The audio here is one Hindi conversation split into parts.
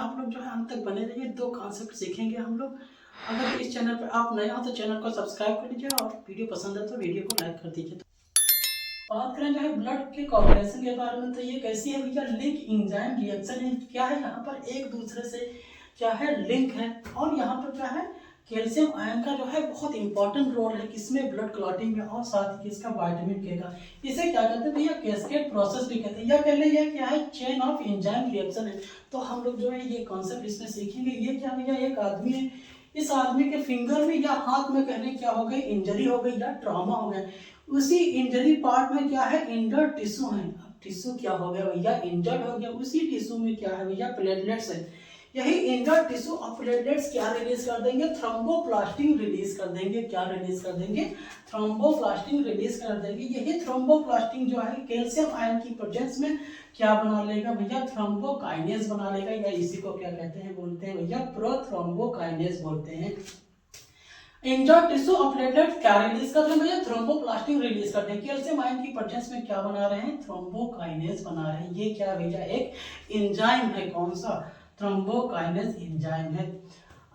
आप लोग जो है अंत तक बने रहिए, दो कॉन्सेप्ट सीखेंगे हम लोग। अगर इस चैनल पर आप नए हो तो चैनल को सब्सक्राइब कर लीजिए और वीडियो पसंद है तो वीडियो को लाइक कर दीजिए। बात करें जो है ब्लड के कोagulation के बारे में, तो ये कैसी है भैया, लिंक एंजाइम रिएक्शन है। क्या है यहाँ पर एक दूसरे से क्या है लिंक है, और यहाँ पर क्या है कैल्शियम आयन का जो है बहुत इंपॉर्टेंट रोल है किसमें, ब्लड क्लॉटिंग में, और साथ ही इसका विटामिन के का। इसे क्या कहते हैं भैया, कैस्केड प्रोसेस भी कहते हैं, या कह लें यह क्या है चेन ऑफ एंजाइम रिएक्शन है। तो हम लोग जो है ये कॉन्सेप्ट इसमें सीखेंगे। ये क्या भैया, एक आदमी है, इस आदमी के फिंगर में या हाथ में कहने क्या हो गई, इंजरी हो गई या ट्रॉमा हो गया। उसी इंजरी पार्ट में क्या है, इंजर्ड टिश्यू है। अब टिश्यू क्या हो गया भैया, इंजर्ड हो गया। उसी टिश्यू में क्या है भैया, प्लेटलेट्स है। यही इंजर्ड टिश्यू और प्लेटलेट्स क्या रिलीज कर देंगे, थ्रोम्बोप्लास्टिन रिलीज कर देंगे। क्या रिलीज कर देंगे, थ्रोम्बोप्लास्टिन रिलीज कर देंगे। यही थ्रोम्बोप्लास्टिन जो है कैल्शियम आयन की प्रेजेंस में क्या बना लेगा भैया, थ्रोम्बोकाइनेज बना लेगा, या इसी को क्या कहते हैं, बोलते हैं भैया प्रोथ्रोम्बोकाइनेज बोलते हैं। इंजर्ड टिश्यू और प्लेटलेट क्या रिलीज कर रहे हैं भैया, थ्रोम्बोप्लास्टिन रिलीज कर रहे हैं। कैल्शियम आयन की प्रेजेंस में क्या बना रहे हैं, थ्रोम्बोकाइनेज बना रहे हैं। ये क्या भैया, एक एंजाइम है। कौन सा, थ्रोम्बोकाइनेज एंजाइम है।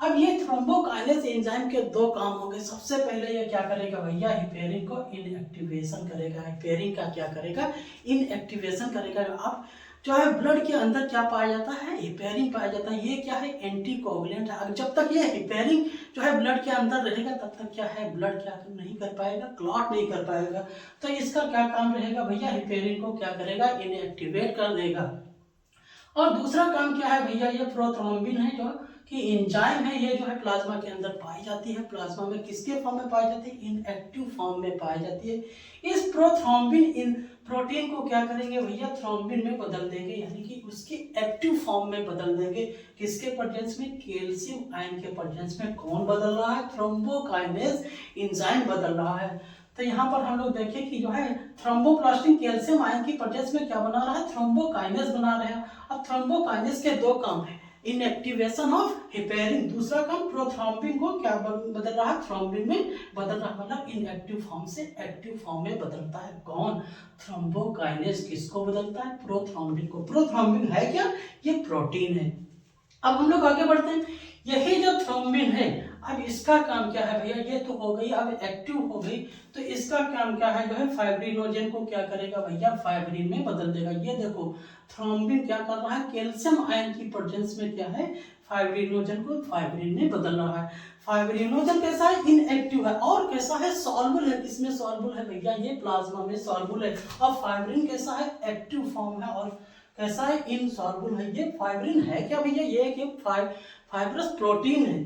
अब ये थ्रोम्बोकाइनेज एंजाइम के दो काम होंगे। सबसे पहले ये क्या करेगा भैया, हेपेरिन को इनएक्टिवेशन करेगा। हेपेरिन का क्या करेगा, इनएक्टिवेशन करेगा। अब जो है ब्लड के अंदर क्या पाया जाता है, हेपेरिन पाया जाता है। ये क्या है, एंटीकोगुलेंट है। जब तक ये हेपेरिन जो है ब्लड के अंदर रहेगा तब तक क्या है, ब्लड क्या नहीं कर पाएगा, क्लॉट नहीं कर पाएगा। तो इसका क्या काम रहेगा भैया, हेपेरिन को क्या करेगा, इनएक्टिवेट कर देगा। और दूसरा काम क्या है भैया, ये प्रोथ्रोम्बिन है जो कि एंजाइम है। ये जो है प्लाज्मा के अंदर पाई जाती है। प्लाज्मा में किसके फॉर्म में पाई जाती है, इनएक्टिव फॉर्म में पाई जाती है। इस प्रोथ्रोम्बिन इन प्रोटीन को क्या करेंगे भैया, थ्रोम्बिन में बदल देंगे, यानी कि उसकी एक्टिव फॉर्म में बदल देंगे। किसके प्रेजेंस में, कैल्शियम आयन के प्रेजेंस में। कौन बदल रहा है, थ्रोम्बोकाइनेज एंजाइम बदल रहा है। तो यहाँ पर हम लोग देखें कि जो है थ्रोम्बोप्लास्टिन कैल्शियम आयन की प्रेजेंस में क्या बना रहा है, थ्रोम्बोकाइनेज बना रहे हैं। अब थ्रोम्बोकाइनेज के दो काम है, इनएक्टिवेशन ऑफ हेपेरिन, दूसरा काम प्रोथ्रोम्बिन को क्या बदल रहा है, थ्रोम्बिन में बदल रहा है। मतलब इनएक्टिव फॉर्म से एक्टिव फॉर्म में बदलता है। कौन, थ्रोम्बोकाइनेज किसको बदलता है, प्रोथ्रोम्बिन को। प्रोथ्रोम्बिन है क्या, ये प्रोटीन है। अब हम लोग आगे बढ़ते हैं। यही जो थ्रोम्बिन है, अब इसका काम क्या है भैया, ये तो हो गई अब एक्टिव हो गई, तो इसका काम क्या है, जो है फाइब्रिनोजन को क्या करेगा भैया, फाइब्रिन में बदल देगा। ये देखो थ्रोम्बिन क्या कर रहा है, कैल्शियम आयन की प्रेजेंस में क्या है, फाइब्रिनोजन को फाइब्रिन में बदल रहा है। फाइब्रिनोजन कैसा है, इनएक्टिव है, और कैसा है, सॉल्युबल है। किसमें सॉल्युबल है भैया, ये प्लाज्मा में सॉल्युबल है। और फाइब्रिन कैसा है, एक्टिव फॉर्म है, और कैसा है, इनसॉल्युबल है। ये फाइब्रिन है क्या भैया, ये एक फाइब्रस प्रोटीन है।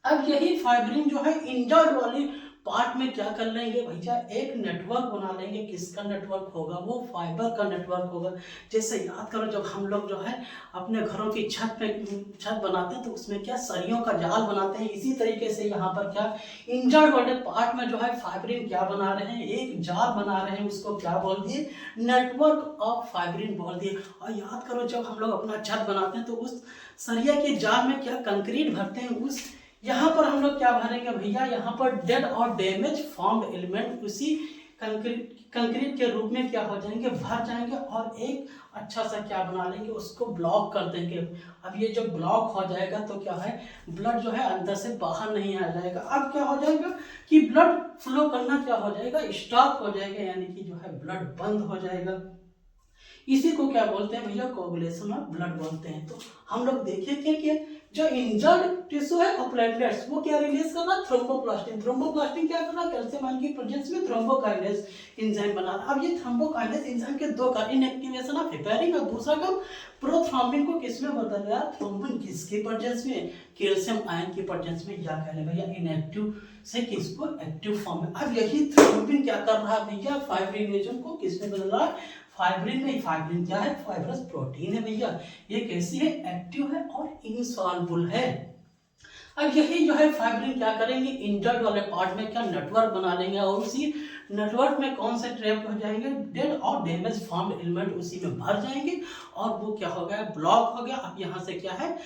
अब यही फाइब्रिन जो है इंजर्ड वाली पार्ट में क्या कर लेंगे भैया, एक नेटवर्क बना लेंगे। किसका नेटवर्क होगा, वो फाइबर का नेटवर्क होगा। जैसे याद करो जब हम लोग जो है अपने घरों की छत बनाते हैं तो उसमें क्या सरियों का जाल बनाते हैं, इसी तरीके से यहाँ पर क्या इंजर्ड वाले पार्ट में जो है फाइब्रिन क्या बना रहे हैं, एक जाल बना रहे हैं। उसको क्या बोल दिए, नेटवर्क ऑफ फाइब्रिन बोल दिए। और याद करो जब हम लोग अपना छत बनाते हैं तो उस सरिया के जाल में क्या कंक्रीट भरते हैं, उस यहाँ पर हम लोग क्या भरेंगे भैया, यहाँ पर डेड और डैमेज फॉर्म्ड एलिमेंट उसी कंक्रीट के रूप में क्या हो जाएंगे, भर जाएंगे, और एक अच्छा सा क्या बना लेंगे, उसको ब्लॉक कर देंगे। अब ये जब ब्लॉक हो जाएगा तो क्या है, ब्लड जो है अंदर से बाहर नहीं आ जाएगा। अब क्या हो जाएगा कि ब्लड फ्लो करना क्या हो जाएगा, स्टॉप हो जाएगा, यानी कि जो है ब्लड बंद हो जाएगा। इसी को क्या बोलते हैं भैया, कोगुलेशन ऑफ ब्लड बोलते हैं। तो हम लोग देखें कि जो इंजर्ड टिश्यू है और प्लेटलेट्स वो क्या रिलीज कर रहा है, थ्रोम्बोप्लास्टिन। थ्रोम्बोप्लास्टिन क्या कर रहा है, कैल्शियम आयन की प्रेजेंस में थ्रोम्बोकाइनेज एंजाइम बना रहा है। अब ये थ्रोम्बोकाइनेज एंजाइम के दो कार्य, इनएक्टिवेशन ऑफ हेपेरिन और दूसरा काम प्रोथ्रोम्बिन को किसमें बदल रहा है, थ्रोम्बिन किसके प्रेजेंस में, कैल्शियम आयन की प्रेजेंस में, या कह ले भैया इनएक्टिव से किसको, एक्टिव फॉर्म में। अब यही थ्रोम्बिन क्या कर रहा है भैया, फाइब्रिनोजन को किसमें बदल रहा है, फाइब्रिन में। फाइब्रिन क्या है, फाइब्रस प्रोटीन है भैया। ये कैसी है, एक्टिव है और इनसॉल्युबल है। अब यही जो है फाइब्रिन क्या करेंगे, इंजर्ड वाले पार्ट में क्या नेटवर्क बना लेंगे, और उसी नेटवर्क में कौन से ट्रैप हो जाएंगे, डेड और डैमेज फॉर्म्ड एलिमेंट उसी में भर जाएंगे, और वो क्या हो गया, ब्लॉक हो गया। अब यहाँ से क्या है,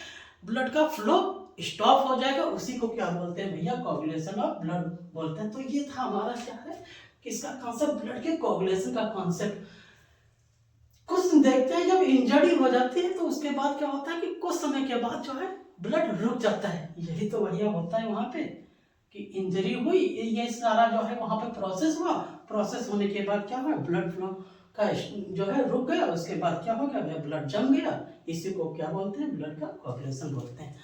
ब्लड का फ्लो स्टॉप हो जाएगा। उसी को क्या बोलते हैं भैया, कोगुलेशन ऑफ ब्लड बोलते हैं। तो ये था हमारा क्या है, किसका कॉन्सेप्ट, ब्लड के कोगुलेशन का कॉन्सेप्ट। कुछ देखते हैं जब इंजरी हो जाती है तो उसके बाद क्या होता है कि कुछ समय के बाद जो है ब्लड रुक जाता है। यही तो बढ़िया होता है वहाँ पे कि इंजरी हुई, ये सारा जो है वहाँ पे प्रोसेस हुआ, प्रोसेस होने के बाद क्या हुआ, ब्लड फ्लो का जो है रुक गया, उसके बाद क्या हो गया, ब्लड जम गया। इसी को क्या बोलते हैं, ब्लड का कोagulation बोलते हैं।